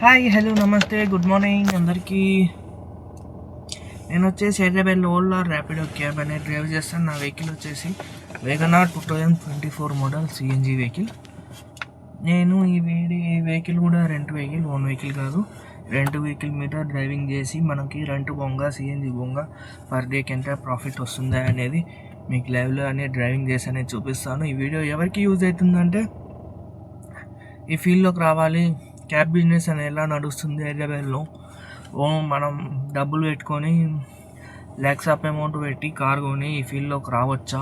Hi hello నమస్తే good morning అందరికీ. నేను వచ్చేసి హైదరాబాద్లో ఓలా ర్యాపిడో క్యాబ్ అనేది డ్రైవ్ చేస్తాను. నా వెహికల్ వచ్చేసి వేగనార్ 2024 మోడల్ సిఎన్జి వెహికల్. నేను ఈ వెహికల్ కూడా రెంట్ వెహికల్, ఓన్ వెహికల్ కాదు. రెంట్ వెహికల్ మీద డ్రైవింగ్ చేసి మనకి రెంట్ బొంగ సిఎన్జి బొంగ పర్ డేకి ఎంత ప్రాఫిట్ వస్తుందా అనేది మీకు లైవ్లో అనేది డ్రైవింగ్ చేసి అనేది చూపిస్తాను. ఈ వీడియో ఎవరికి యూజ్ అవుతుందంటే, ఈ ఫీల్డ్లోకి రావాలి, క్యాబ్ బిజినెస్ అని ఎలా నడుస్తుంది హైదరాబాద్లో, మనం డబ్బులు పెట్టుకొని ల్యాక్స్ ఆఫ్ అమౌంట్ పెట్టి కార్ కొని ఈ ఫీల్డ్లోకి రావచ్చా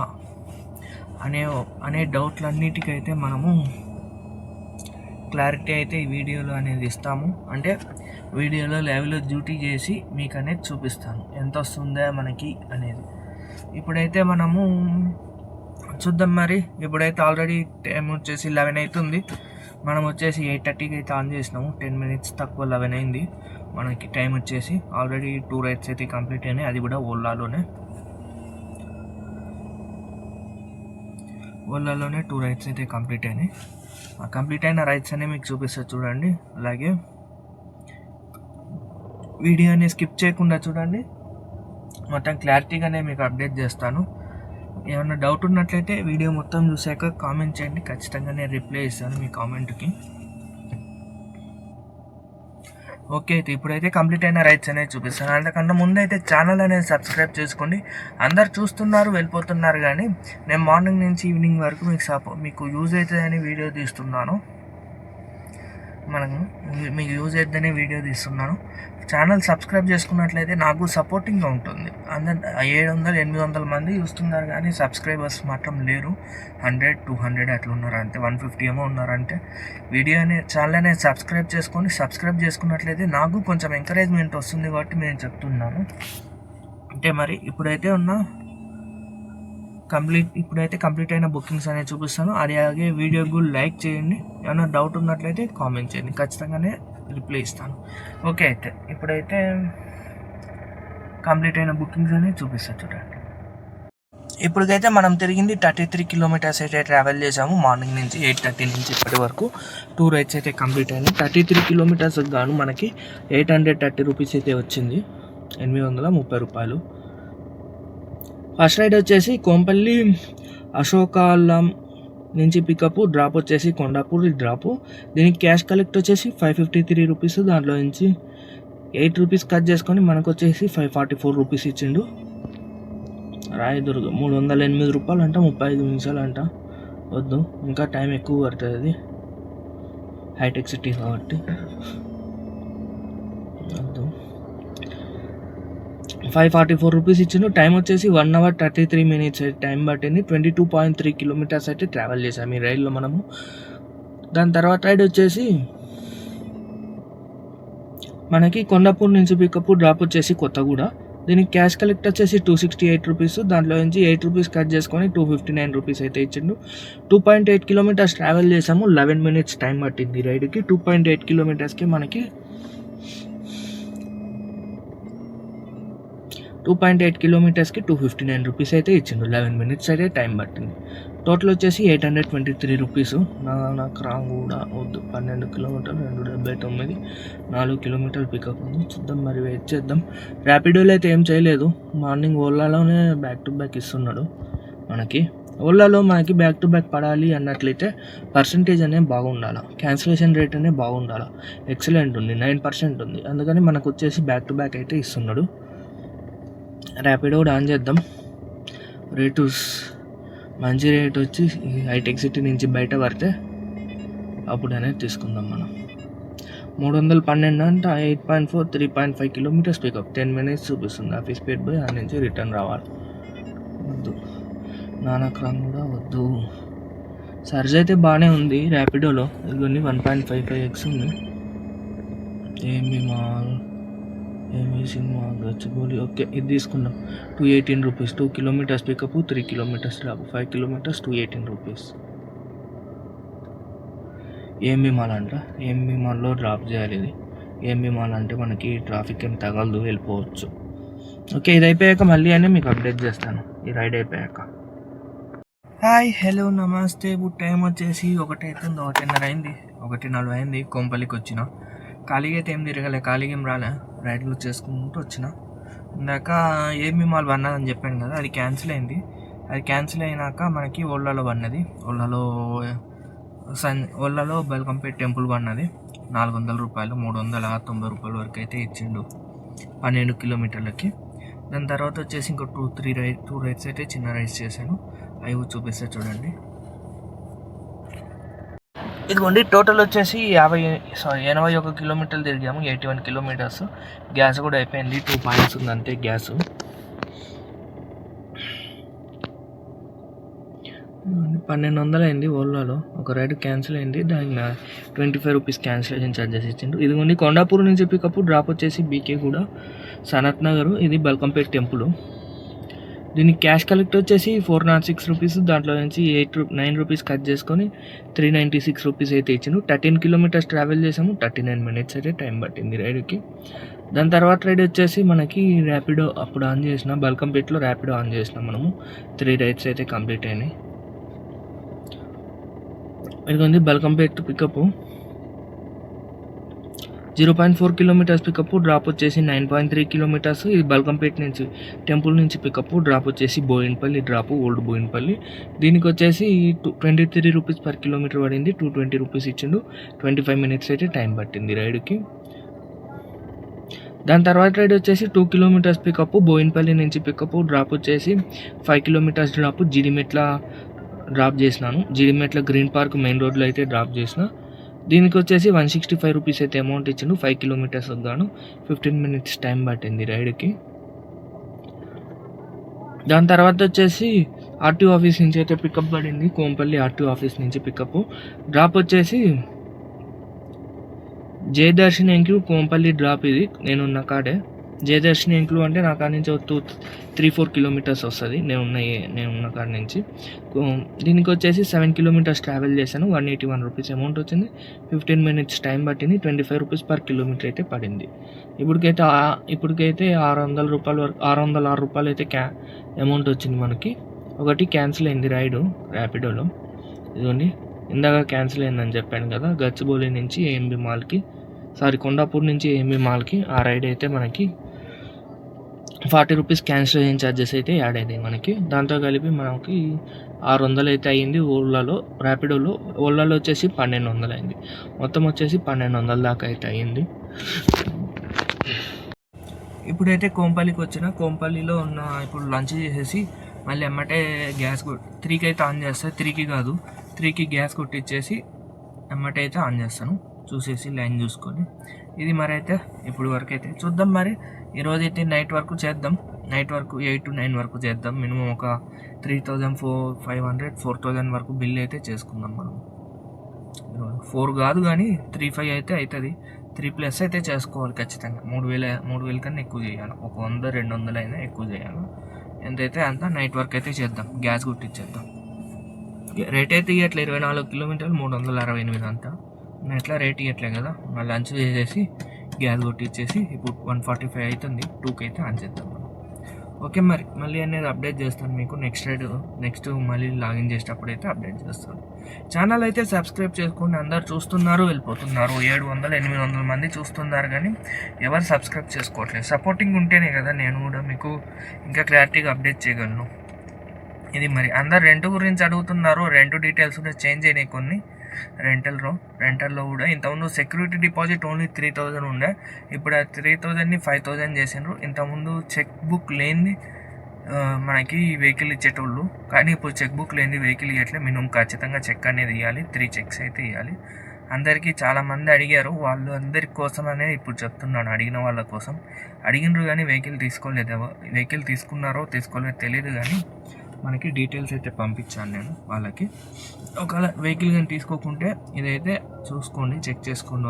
అనే డౌట్లన్నిటికైతే మనము క్లారిటీ అయితే ఈ వీడియోలో అనేది ఇస్తాము. అంటే వీడియోలో లైవ్లో డ్యూటీ చేసి మీకు అనేది చూపిస్తాను ఎంత వస్తుందా మనకి అనేది. ఇప్పుడైతే మనము చూద్దాం. మరి ఇప్పుడైతే ఆల్రెడీ టైం వచ్చేసి 11 అవుతుంది. మనం వచ్చేసి 8:30కి అయితే ఆన్ చేసినాము. 10 minutes తక్కువ 11 అయింది మనకి. టైం వచ్చేసి ఆల్రెడీ 2 రైడ్స్ అయితే కంప్లీట్ అయినాయి, అది కూడా ఓలాలోనే 2 రైడ్స్ అయితే కంప్లీట్ అయినాయి. ఆ కంప్లీట్ అయిన రైడ్స్ అనేవి మీకు చూపిస్తారు చూడండి. అలాగే వీడియోని స్కిప్ చేయకుండా చూడండి, మొత్తం క్లారిటీగానే మీకు అప్డేట్ చేస్తాను. ఏమైనా డౌట్ ఉన్నట్లయితే వీడియో మొత్తం చూసాక కామెంట్ చేయండి, ఖచ్చితంగా నేను రిప్లై ఇస్తాను మీ కామెంట్కి. ఓకే, అయితే ఇప్పుడైతే కంప్లీట్ అయిన రైట్స్ అనేది చూపిస్తాను. అంతకన్నా ముందు అయితే ఛానల్ అనేది సబ్స్క్రైబ్ చేసుకోండి. అందరు చూస్తున్నారు, వెళ్ళిపోతున్నారు, కానీ నేను మార్నింగ్ నుంచి ఈవినింగ్ వరకు మీకు యూజ్ అవుతుందని వీడియో తీస్తున్నాను. మీకు యూజ్ అవుతుందని వీడియో తీస్తున్నాను. ఛానల్ సబ్స్క్రైబ్ చేసుకున్నట్లయితే నాకు సపోర్టింగ్గా ఉంటుంది. 700-800 మంది చూస్తున్నారు, కానీ సబ్స్క్రైబర్స్ మాత్రం లేరు. 100-200 అట్లా ఉన్నారు అంతే, 150 ఏమో ఉన్నారంటే. ఛానల్ అనేది సబ్స్క్రైబ్ చేసుకున్నట్లయితే నాకు కొంచెం ఎంకరేజ్మెంట్ వస్తుంది కాబట్టి నేను చెప్తున్నాను. అంటే మరి ఇప్పుడైతే కంప్లీట్ అయిన బుకింగ్స్ అనేది చూపిస్తాను. అలాగే వీడియోకు లైక్ చేయండి. ఏమైనా డౌట్ ఉన్నట్లయితే కామెంట్ చేయండి, ఖచ్చితంగానే రిప్లై ఇస్తాను. ఓకే, అయితే ఇప్పుడైతే కంప్లీట్ అయిన బుకింగ్స్ అనేది చూపిస్తాను చూడండి. ఇప్పటికైతే మనం తిరిగింది 33 kilometers అయితే ట్రావెల్ చేసాము. మార్నింగ్ నుంచి 8:30 నుంచి ఇప్పటి వరకు 2 రైడ్స్ అయితే కంప్లీట్ అయినాయి. 33 kilometers గాను మనకి 830 రూపీస్ అయితే వచ్చింది, 830 రూపాయలు. ఫస్ట్ రైడ్ వచ్చేసి కోంపల్లి అశోకాలం నుంచి పికప్, డ్రాప్ వచ్చేసి కొండాపూర్ డ్రాపు. దీనికి క్యాష్ కలెక్ట్ వచ్చేసి 553 రూపీస్. దాంట్లో నుంచి 8 రూపీస్ కట్ చేసుకొని మనకు వచ్చేసి 544 రూపీస్ ఇచ్చిండు. రాయదుర్గం 308 రూపాయలు అంట, 35 నిమిషాలు అంట. వద్దు, ఇంకా టైం ఎక్కువ పడుతుంది, అది హైటెక్ సిటీ కాబట్టి వద్దు. 544 రూపీస్ ఇచ్చిండు. టైం వచ్చేసి 1 hour 33 minutes అయితే టైం పట్టింది. 22.3 kilometers అయితే ట్రావెల్ చేసాము ఈ రైడ్లో మనము. దాని తర్వాత రైడ్ వచ్చేసి మనకి కొండాపూర్ నుంచి పికప్, డ్రాప్ వచ్చేసి కొత్తగూడ. దీనికి క్యాష్ కలెక్ట్ వచ్చేసి 268 రూపీస్. దాంట్లో నుంచి 8 రూపీస్ కట్ చేసుకొని 259 రూపీస్ అయితే ఇచ్చిండు. 2.8 kilometers ట్రావెల్ చేసాము. 11 minutes టైం పట్టింది రైడ్కి. 2.8 kilometersకి మనకి 2.8 kilometersకి 259 రూపీస్ అయితే ఇచ్చిండు. 11 minutes అయితే టైం పట్టింది. టోటల్ వచ్చేసి 823 రూపీస్. నాకు రాంగ్ కూడా వద్దు. 12 kilometers 279, 4 kilometers పికప్ ఉంది. చూద్దాం, మరి వెయిట్ చేద్దాం. ర్యాపిడోలో అయితే ఏం చేయలేదు. మార్నింగ్ ఓలాలోనే బ్యాక్ టు బ్యాక్ ఇస్తున్నాడు మనకి. ఓలాలో మనకి బ్యాక్ టు బ్యాక్ పడాలి అన్నట్లయితే పర్సంటేజ్ అనేది బాగుండాలి, క్యాన్సిలేషన్ రేట్ అనేది బాగుండాలి. ఎక్సలెంట్ ఉంది, 9% ఉంది. అందుకని మనకు వచ్చేసి బ్యాక్ టు బ్యాక్ అయితే ఇస్తున్నాడు. ర్యాపిడో కూడా ఆన్ చేద్దాం. రేటు మంచి రేట్ వచ్చి హైటెక్ సిటీ నుంచి బయట పడితే అప్పుడు అనేది తీసుకుందాం మనం. 312 అంట, 8.4, 3.5 kilometers పికప్, 10 minutes చూపిస్తుంది. ఆఫీస్ స్పీడ్ పోయి ఆ నుంచి రిటర్న్ రావాలి. వద్దు, నానక్రామ్ కూడా వద్దు. సర్జ్ అయితే బాగానే ఉంది ర్యాపిడోలో. ఇవన్నీ 1.55x ఉంది. ఏమి సినిమా గచ్చిబౌలి. ఓకే, ఇది తీసుకుందాం. 218 rupees. 2 kilometers pickup, 3 kilometers drop, 5 kilometers 218 rupees. AMB mall అంట, ఏఎంబి మాల్లో డ్రాప్ చేయాలి. ఇది ఏఎంబి మాల్ అంటే మనకి ట్రాఫిక్ ఏం తగలదు, వెళ్ళిపోవచ్చు. ఓకే, ఇది అయిపోయాక మళ్ళీ అని మీకు అప్డేట్ చేస్తాను ఈ రైడ్ అయిపోయాక. హాయ్ హలో నమస్తే. ఇప్పుడు టైం వచ్చేసి 1:30 అయింది, 1:40 అయింది. కోంపల్లికి వచ్చిన ఖాళీగా అయితే ఏం తిరగలే, ఖాళీగా ఏం రాలే, రైడ్లు చేసుకుంటూ వచ్చిన. ఇందాక ఏఎంబి మాల్ పన్నదని చెప్పాను కదా, అది క్యాన్సిల్ అయింది. అది క్యాన్సిల్ అయినాక మనకి ఓళ్ళలో పన్నది. ఓళ్ళలో బల్కంపేట్ టెంపుల్ పన్నది. 400 రూపాయలు, 390 రూపాయల వరకు అయితే ఇచ్చిండు 12 కిలోమీటర్లకి. దాని తర్వాత వచ్చేసి ఇంకో 2 రైడ్స్ అయితే చిన్న రైడ్స్ చేశాను, అవి చూపిస్తే చూడండి. ఇదిగోండి, టోటల్ వచ్చేసి 81 కిలోమీటర్లు తిరిగాము, 81 కిలోమీటర్స్. గ్యాస్ కూడా అయిపోయింది, 2 పాయింట్స్ ఉంది అంతే గ్యాస్. 1200 అయింది ఓలాలో. ఒక రైడ్ క్యాన్సిల్ అయింది, దానికి 25 రూపీస్ క్యాన్సిలేషన్ ఛార్జెస్ ఇచ్చిండు. ఇదిగోండి, కొండాపూర్ నుంచి పికప్, డ్రాప్ వచ్చేసి బీకే కూడా సనత్ నగర్, ఇది బల్కంపేట్ టెంపుల్. దీనికి క్యాష్ కలెక్ట్ వచ్చేసి 406 రూపీస్, దాంట్లో నుంచి 9 రూపీస్ కట్ చేసుకొని 396 రూపీస్ అయితే ఇచ్చిండు. 13 కిలోమీటర్స్ ట్రావెల్ చేసాము, 39 మినిట్స్ అయితే టైం పట్టింది రైడ్కి. దాని తర్వాత రైడ్ వచ్చేసి మనకి ర్యాపిడో అప్పుడు ఆన్ చేసిన, బల్కంపేట్లో ర్యాపిడో ఆన్ చేసినాం మనము. 3 రైడ్స్ అయితే కంప్లీట్ అయినాయి. ఇదిగోండి Balkampet pickup 0.4 kilometres pickup, drop వచ్చేసి 9.3 కిలోమీటర్స్. ఇది బల్కంపేట్ నుంచి టెంపుల్ నుంచి పికప్, డ్రాప్ వచ్చేసి బోయిన్పల్లి డ్రాప్, ఓల్డ్ బోయిన్పల్లి. దీనికి వచ్చేసి 23 రూపీస్ పర్ కిలోమీటర్ పడింది, 220 రూపీస్ ఇచ్చిండు. 25 మినిట్స్ అయితే టైం పట్టింది రైడ్కి. దాని తర్వాత రైడ్ వచ్చేసి 2 కిలోమీటర్స్ పికప్, బోయిన్పల్లి నుంచి పికప్, డ్రాప్ వచ్చేసి 5 కిలోమీటర్స్ డ్రాప్, జిడిమెట్ల డ్రాప్ చేసినాను. జిడిమెట్ల గ్రీన్ పార్క్ మెయిన్ రోడ్లో అయితే డ్రాప్ చేసిన. దీనికి వచ్చేసి 165 రూపీస్ అయితే అమౌంట్ ఇచ్చిండు. 5 కిలోమీటర్స్ గాను 15 మినిట్స్ టైం పట్టింది రైడ్కి. దాని తర్వాత వచ్చేసి ఆర్టీఓ ఆఫీస్ నుంచి అయితే పికప్ పడింది, కోంపల్లి ఆర్టీఓ ఆఫీస్ నుంచి పికప్. డ్రాప్ వచ్చేసి జయదర్శిని ఎంక్యూ కోంపల్లి డ్రాప్. ఇది నేనున్న కాడే జయదర్శిని ఎంక్యూ అంటే నా కాడ నుంచి 3-4 కిలోమీటర్స్ వస్తుంది నేనున్న కాడ నుంచి. దీనికి వచ్చేసి 7 కిలోమీటర్స్ ట్రావెల్ చేశాను, 181 రూపీస్ అమౌంట్ వచ్చింది. 15 మినిట్స్ టైం పట్టింది, 25 రూపీస్ పర్ కిలోమీటర్ అయితే పడింది. ఇప్పటికైతే 600 రూపాయల వరకు, 606 రూపాయలు అయితే అమౌంట్ వచ్చింది మనకి. ఒకటి క్యాన్సిల్ అయింది రైడు ర్యాపిడోలో. ఇదిగోండి, ఇందాక క్యాన్సిల్ అయిందని చెప్పాను కదా, గచ్చిబౌలి నుంచి ఏఎంబి మాల్కి, కొండాపూర్ నుంచి ఏఎంబి మాల్కి ఆ రైడ్ అయితే మనకి 40 రూపీస్ క్యాన్సిలేషన్ ఛార్జెస్ అయితే యాడ్ అయినాయి మనకి. దాంతో కలిపి మనకి 600 అయితే అయ్యింది. ర్యాపిడోలో వచ్చేసి 1200 అయింది. మొత్తం వచ్చేసి 1200 దాకా అయితే అయ్యింది. ఇప్పుడైతే కోంపల్లికి వచ్చిన, కోంపల్లిలో ఉన్న ఇప్పుడు లంచ్ చేసేసి మళ్ళీ ఎమ్మటే గ్యాస్ 3కి అయితే ఆన్ చేస్తాను. 3కి కాదు, 3కి గ్యాస్ కొట్టించేసి ఎమ్మటే అయితే ఆన్ చేస్తాను, చూసేసి లైన్ చూసుకొని. ఇది మరి అయితే ఇప్పుడు వరకు అయితే చూద్దాం. మరి ఈరోజు అయితే నైట్ వరకు చేద్దాం, నైట్ వరకు 8 to 9 వరకు చేద్దాం. మినిమం ఒక 3,500-4,000 వరకు బిల్ అయితే చేసుకుందాం మనం. 4 కాదు కానీ 3-5 అయితే అవుతుంది. 3+ అయితే చేసుకోవాలి ఖచ్చితంగా. 3,000 కన్నా ఎక్కువ చేయాలి, ఒక 100-200 అయినా ఎక్కువ చేయాలి. ఎంతైతే అంత నైట్ వర్క్ అయితే చేద్దాం, గ్యాస్ కొట్టించేద్దాం. రేట్ అయితే ఇవ్వట్లే, 24 కిలోమీటర్లు 368 అంతా. నేను ఎట్లా రేట్ ఇవ్వట్లే కదా, మళ్ళీ లంచ్ చేసేసి గ్యాస్ కొట్టించేసి ఇప్పుడు 145 అవుతుంది, 2కి అయితే ఆన్ చేద్దాం మనం. ఓకే, మళ్ళీ అనేది అప్డేట్ చేస్తాను మీకు. నెక్స్ట్ మళ్ళీ లాగిన్ చేసేటప్పుడు అయితే అప్డేట్ చేస్తాను. ఛానల్ అయితే సబ్స్క్రైబ్ చేసుకోండి. అందరు చూస్తున్నారు, వెళ్ళిపోతున్నారు. 700-800 మంది చూస్తున్నారు కానీ ఎవరు సబ్స్క్రైబ్ చేసుకోవట్లేదు. సపోర్టింగ్ ఉంటేనే కదా నేను కూడా మీకు ఇంకా క్లారిటీగా అప్డేట్ చేయగలను. ఇది మరి అందరు రెంట్ గురించి అడుగుతున్నారు. రెంట్ డీటెయిల్స్ కూడా చేంజ్ అయినాయి కొన్ని. రెంటల్లో కూడా ఇంతకుముందు సెక్యూరిటీ డిపాజిట్ ఓన్లీ 3,000 ఉండే, ఇప్పుడు ఆ 3,000ని 5,000 చేసిండ్రు. ఇంతకుముందు చెక్ బుక్ లేనిది మనకి వెహికల్ ఇచ్చేటోళ్ళు, కానీ ఇప్పుడు చెక్ బుక్ లేనిది వెహికల్ ఇవ్వట్లే. మినిమం ఖచ్చితంగా చెక్ అనేది ఇవ్వాలి, 3 చెక్స్ అయితే ఇవ్వాలి. అందరికీ చాలామంది అడిగారు, వాళ్ళు అందరి కోసం అనేది ఇప్పుడు చెప్తున్నాను. అడిగిన వాళ్ళ కోసం అడిగినారు కానీ వెహికల్ తీసుకోలేదు. వెహికల్ తీసుకున్నారో తీసుకోలేదో తెలియదు కానీ మనకి డీటెయిల్స్ అయితే పంపించాను నేను వాళ్ళకి. ఒకవేళ వెహికల్ కానీ తీసుకోకుంటే ఇదైతే చూసుకోండి, చెక్ చేసుకోండి.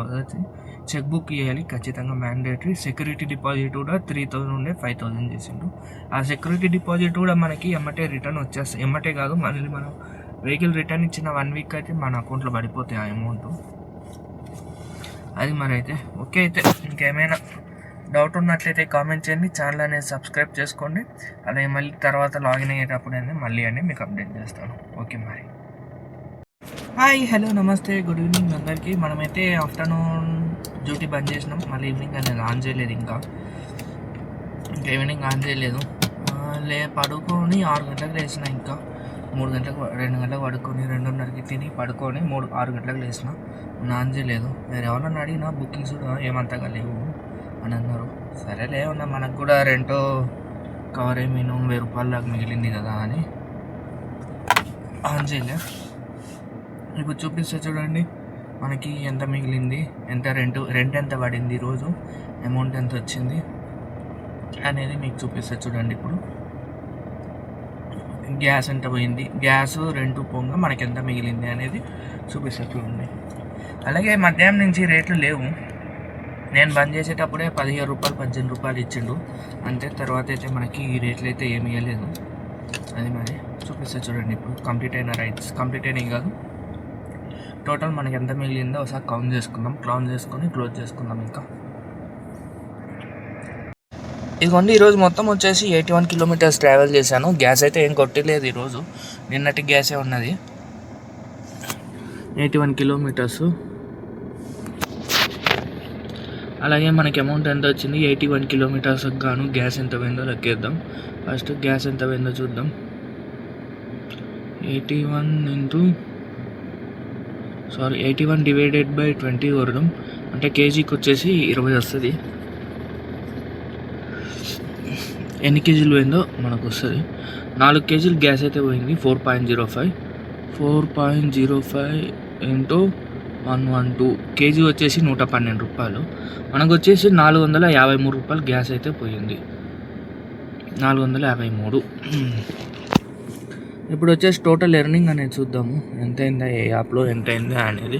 చెక్ బుక్ ఇవ్వాలి ఖచ్చితంగా, మ్యాండేటరీ. సెక్యూరిటీ డిపాజిట్ కూడా 3,000 ఉండే 5,000 చేసిండు. ఆ సెక్యూరిటీ డిపాజిట్ కూడా మనకి ఎమ్మటే రిటర్న్ వచ్చేస్తాయి. ఎమ్మటే కాదు, మళ్ళీ మనం వెహికల్ రిటర్న్ ఇచ్చిన 1 వీక్ అయితే మన అకౌంట్లో పడిపోతాయి ఆ అమౌంట్. అది మరి అయితే ఓకే. అయితే ఇంకేమైనా డౌట్ ఉన్నట్లయితే కామెంట్ చేయండి, ఛానల్ అనేది సబ్స్క్రైబ్ చేసుకోండి. అలాగే మళ్ళీ తర్వాత లాగిన్ అయ్యేటప్పుడు మళ్ళీ మీకు అప్డేట్ చేస్తాను. ఓకే మరి, హాయ్, హలో, నమస్తే, గుడ్ ఈవినింగ్ అందరికీ. మనమైతే ఆఫ్టర్నూన్ డ్యూటీ బంద్ చేసినాం. మళ్ళీ ఈవినింగ్ అనేది ఆన్ చేయలేదు, ఇంకా ఈవినింగ్ ఆన్ చేయలేదు. పడుకొని 6 గంటలకు లేచిన, ఇంకా 2 గంటలకు పడుకొని 2:30కి తిని పడుకొని 6 గంటలకు లేచిన. ఆన్ చేయలేదు. వేరే ఎవరన్నా అడిగినా బుకింగ్స్ కూడా ఏమంతగా లేవు అని అన్నారు. సరేలే ఉన్నా, మనకు కూడా రెంటో కవర్ మినిమం 1000 రూపాయల దాకా మిగిలింది కదా అని ఆన్ చేయలే. ఇప్పుడు చూపిస్తే చూడండి మనకి ఎంత మిగిలింది, ఎంత రెంట్ ఎంత పడింది, ఈరోజు అమౌంట్ ఎంత వచ్చింది అనేది మీకు చూపిస్తే చూడండి. ఇప్పుడు గ్యాస్ ఎంత పోయింది, గ్యాస్ రెంట్ పోగా మనకి ఎంత మిగిలింది అనేది చూపిస్తే చూడండి. అలాగే మధ్యాహ్నం నుంచి రేట్లు లేవు. నేను బంద్ చేసేటప్పుడే 17 రూపాయలు 18 రూపాయలు ఇచ్చిండు అంతే. తర్వాత అయితే మనకి ఈ రేట్లు అయితే ఏమి ఇవ్వలేదు. అది మరి చూపిస్తే చూడండి. ఇప్పుడు కంప్లీట్ అయినాయి కాదు, టోటల్ మనకి ఎంత మిగిలిందో ఒకసారి కౌంట్ చేసుకొని క్లోజ్ చేసుకుందాం. ఇంకా ఇదిగోండి, ఈరోజు మొత్తం వచ్చేసి 81 కిలోమీటర్స్ ట్రావెల్ చేశాను. గ్యాస్ అయితే ఏం కొట్టలేదు ఈరోజు, నిన్నటి గ్యాసే ఉన్నది. 81 కిలోమీటర్స్. అలాగే మనకి అమౌంట్ ఎంత వచ్చింది, 81 కిలోమీటర్స్కి గాను గ్యాస్ ఎంత పోయిందో లెక్కేద్దాం. ఫస్ట్ గ్యాస్ ఎంత పోయిందో చూద్దాం. 81 డివైడెడ్ బై 20 కొడదాం. అంటే కేజీకి వచ్చేసి 20 వస్తుంది. ఎన్ని కేజీలు పోయిందో మనకు వస్తుంది. 4 కేజీలు గ్యాస్ అయితే పోయింది. 4.05 ఇంటూ 112 కేజీ వచ్చేసి 112 రూపాయలు. మనకు వచ్చేసి 453 రూపాయలు గ్యాస్ అయితే పోయింది. 453. ఇప్పుడు వచ్చేసి టోటల్ ఎర్నింగ్ అనేది చూద్దాము, ఎంత అయిందా, ఏ యాప్లో ఎంత అయిందా అనేది.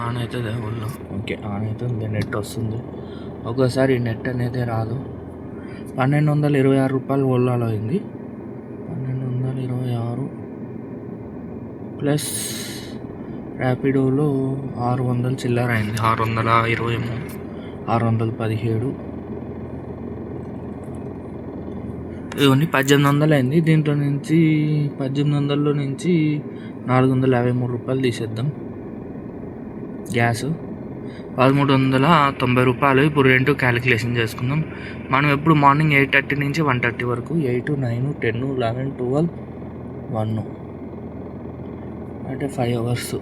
ఆన్ అవుతుంది ఊళ్ళో, ఓకే ఆన్ అవుతుంది, నెట్ వస్తుంది. ఒక్కోసారి నెట్ అనేది రాదు. 1226 రూపాయలు ఓలాలో అయింది. 1226 ప్లస్ ర్యాపిడోలో 600 చిల్లర అయింది. 620, 617. ఇవన్నీ 1800 అయింది. దీంట్లో నుంచి 1800లో నుంచి 453 రూపాయలు తీసేద్దాం. గ్యాస్ 1390 రూపాయలు. ఇప్పుడు రెంట్ క్యాలిక్యులేషన్ చేసుకుందాం. మనం ఎప్పుడు మార్నింగ్ 8:30 నుంచి 1:30 వరకు, 8, 9, 10, 11, 12, 1 అంటే 5 అవర్స్.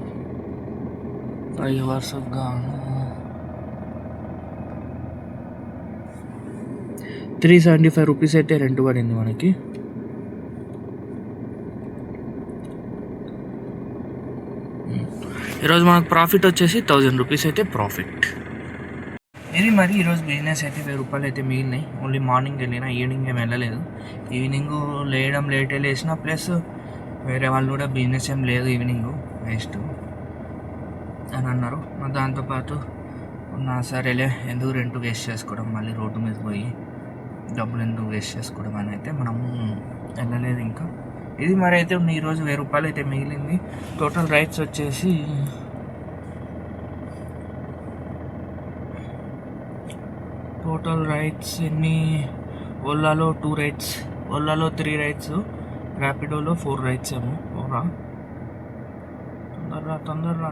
5 అవర్స్ గాను 375 రూపీస్ అయితే రెంట్ పడింది మనకి. ఈరోజు మనకు ప్రాఫిట్ వచ్చేసి 1000 రూపీస్ అయితే ప్రాఫిట్. ఇది మరి ఈరోజు బిజినెస్ అయితే 1000 రూపాయలు అయితే మిగిలినాయి. ఓన్లీ మార్నింగ్ వెళ్ళినా, ఈవినింగ్ ఏం వెళ్ళలేదు. ఈవినింగ్ లేయడం లేటే లేచిన, ప్లస్ వేరే వాళ్ళు కూడా బిజినెస్ ఏం లేదు ఈవినింగ్, వేస్ట్ అని అన్నారు. దాంతోపాటు సరేలే ఎందుకు రెంట్ వేస్ట్ చేసుకోవడం, మళ్ళీ రోడ్డు మీద పోయి డబ్బులు ఎందుకు వేస్ట్ చేసుకోవడం అని అయితే మనము వెళ్ళలేదు ఇంకా. ఇది మరి అయితే ఈరోజు 1000 రూపాయలు అయితే మిగిలింది. టోటల్ రైడ్స్ వచ్చేసి ఎన్ని, ఓలాలో 2 రైడ్స్, ఓలాలో 3 రైడ్స్, ర్యాపిడోలో 4 రైడ్స్ ఏమో. తొందరగా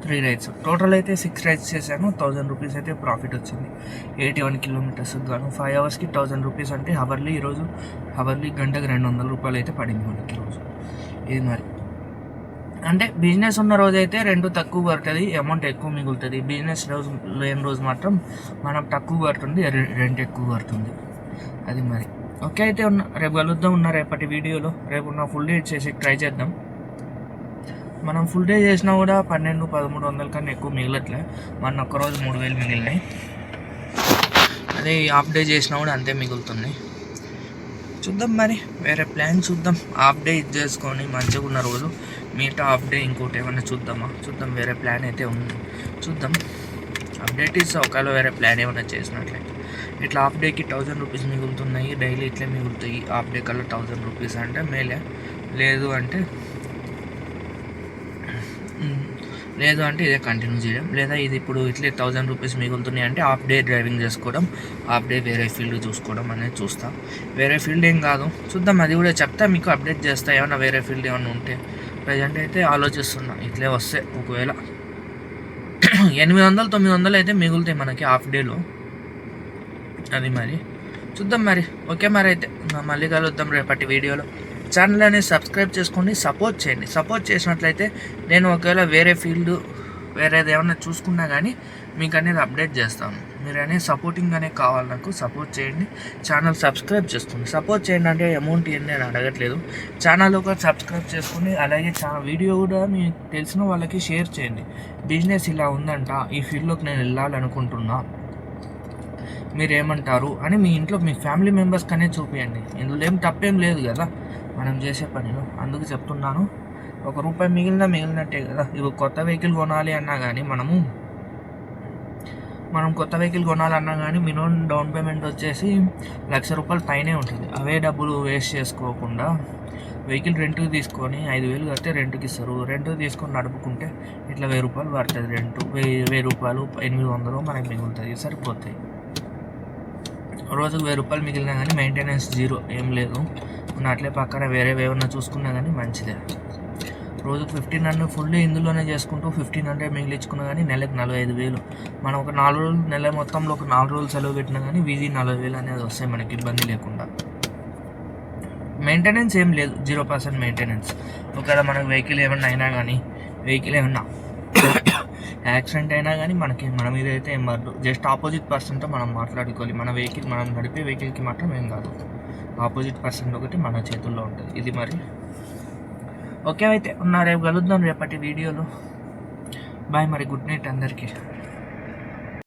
3 రైడ్స్. టోటల్ అయితే 6 రైడ్స్ చేశాను. 1000 రూపీస్ అయితే ప్రాఫిట్ వచ్చింది. 81 కిలోమీటర్స్ గాను 5 అవర్స్కి 1000 రూపీస్ అంటే హవర్లీ గంటకు 200 రూపాయలు అయితే పడింది మనకి ఈరోజు. ఇది మరి అంటే బిజినెస్ ఉన్న రోజు అయితే రెంట్ తక్కువ పడుతుంది, అమౌంట్ ఎక్కువ మిగులుతుంది. బిజినెస్ రోజు లేని రోజు మాత్రం మనకు తక్కువ పడుతుంది, రెంట్ ఎక్కువ పడుతుంది. అది మరి ఓకే. అయితే రేపు కలుద్దాం. రేపటి వీడియోలో రేపు ఫుల్ డే చేసి ట్రై చేద్దాం. మనం ఫుల్ డే చేసినా కూడా 1200-1300 కన్నా ఎక్కువ మిగలట్లే. మన ఒక్కరోజు 3000 మిగిలినాయి. అదే హాఫ్ డే చేసినా కూడా అంతే మిగులుతుంది. చూద్దాం మరి వేరే ప్లాన్ చూద్దాం. హాఫ్ డే ఇది చేసుకొని మంచిగా ఉన్న రోజు మిగతా హాఫ్ డే ఇంకోటి ఏమైనా చూద్దాం. వేరే ప్లాన్ అయితే ఉంది, చూద్దాం. అప్డేట్ ఇస్తే ఒకవేళ వేరే ప్లాన్ ఏమైనా చేసినట్లయితే ఇట్లా హాఫ్ డేకి 1000 రూపీస్ మిగులుతున్నాయి. డైలీ ఇట్లే మిగులుతాయి. హాఫ్ డే కల్లా 1000 రూపీస్ అంటే మేలే. లేదు అంటే ఇదే కంటిన్యూ చేయడం, లేదా ఇది ఇప్పుడు ఇట్లే 1000 రూపీస్ మిగులుతున్నాయి అంటే హాఫ్ డే డ్రైవింగ్ చేసుకోవడం, హాఫ్ డే వేరే ఫీల్డ్ చూసుకోవడం అనేది చూస్తాం. వేరే ఫీల్డ్ ఏం కాదు, చూద్దాం. అది కూడా చెప్తా మీకు, అప్డేట్ చేస్తా. ఏమన్నా వేరే ఫీల్డ్ ఏమన్నా ఉంటే. ప్రజెంట్ అయితే ఆలోచిస్తున్నా ఇట్లే వస్తే ఒకవేళ 800 900 అయితే మిగులుతాయి మనకి హాఫ్ డేలో. అది మరి చూద్దాం మరి. ఓకే మరి అయితే మళ్ళీ కలుద్దాం రేపటి వీడియోలో. ఛానల్ అనేది సబ్స్క్రైబ్ చేసుకోండి, సపోర్ట్ చేయండి. సపోర్ట్ చేసినట్లయితే నేను ఒకవేళ వేరే ఫీల్డ్ వేరేది ఏమన్నా చూసుకున్నా కానీ మీకు అనేది అప్డేట్ చేస్తాను. మీరు అనేది సపోర్టింగ్ అనేది కావాలి, నాకు సపోర్ట్ చేయండి. ఛానల్ సబ్స్క్రైబ్ చేసుకోండి. సపోర్ట్ చేయండి అంటే అమౌంట్ ఏంటి అని అడగట్లేదు. ఛానల్ ఒక సబ్స్క్రైబ్ చేసుకుని అలాగే వీడియో కూడా మీకు తెలిసిన వాళ్ళకి షేర్ చేయండి. బిజినెస్ ఇలా ఉందంట, ఈ ఫీల్డ్లోకి నేను వెళ్ళాలనుకుంటున్నా, మీరేమంటారు అని మీ ఇంట్లో మీ ఫ్యామిలీ మెంబర్స్కి అనేది చూపించండి. ఇందులో ఏం తప్పేం లేదు కదా మనం చేసే పనిలో. అందుకు చెప్తున్నాను, ₹1 మిగిలినట్టే కదా. ఇవి కొత్త వెహికల్ కొనాలి అన్నా కానీ మనం కొత్త వెహికల్ కొనాలన్నా కానీ మినిమం డౌన్ పేమెంట్ వచ్చేసి ₹1,00,000 పైనే ఉంటుంది. అవే డబ్బులు వేస్ట్ చేసుకోకుండా వెహికల్ రెంట్కి తీసుకొని 5,000 కడితే రెంట్కి ఇస్తారు. రెంట్కి తీసుకొని నడుపుకుంటే ఇట్లా ₹1,000 పడుతుంది రెంట్. ₹1,000 800 మనకి మిగులుతుంది, సరిపోతాయి. రోజుకు ₹1,000 మిగిలినా కానీ మెయింటెనెన్స్ జీరో, ఏం లేదు. మన అట్లే పక్కన వేరే ఏమన్నా చూసుకున్నా కానీ మంచిదే. రోజుకు 1,500 ఫుల్ ఇందులోనే చేసుకుంటూ 1,500 మిగిలించుకున్నా కానీ నెలకు 45,000. మనం ఒక 4 రోజులు నెల మొత్తంలో ఒక 4 రోజులు సెలవు పెట్టినా కానీ వీధి 40,000 అనేది వస్తాయి మనకి, ఇబ్బంది లేకుండా. మెయింటెనెన్స్ ఏం లేదు, 0% మెయింటెనెన్స్. ఒకవేళ మనకు వెహికల్ ఏమన్నా అయినా కానీ, వెహికల్ ఏమన్నా యాక్సిడెంట్ అయినా కానీ మన మీద అయితే ఏం పడదు. జస్ట్ ఆపోజిట్ పర్సన్తో మనం మాట్లాడుకోవాలి. మన వెహికల్ మనం నడిపే వెహికల్కి మాత్రం ఏం కాదు. ఆపోజిట్ పర్సన్ ఒకటి మన చేతుల్లో ఉంటుంది. ఇది మరి ఓకే అయితే రేపు కలుద్దాం రేపటి వీడియోలో. బాయ్ మరి, గుడ్ నైట్ అందరికీ.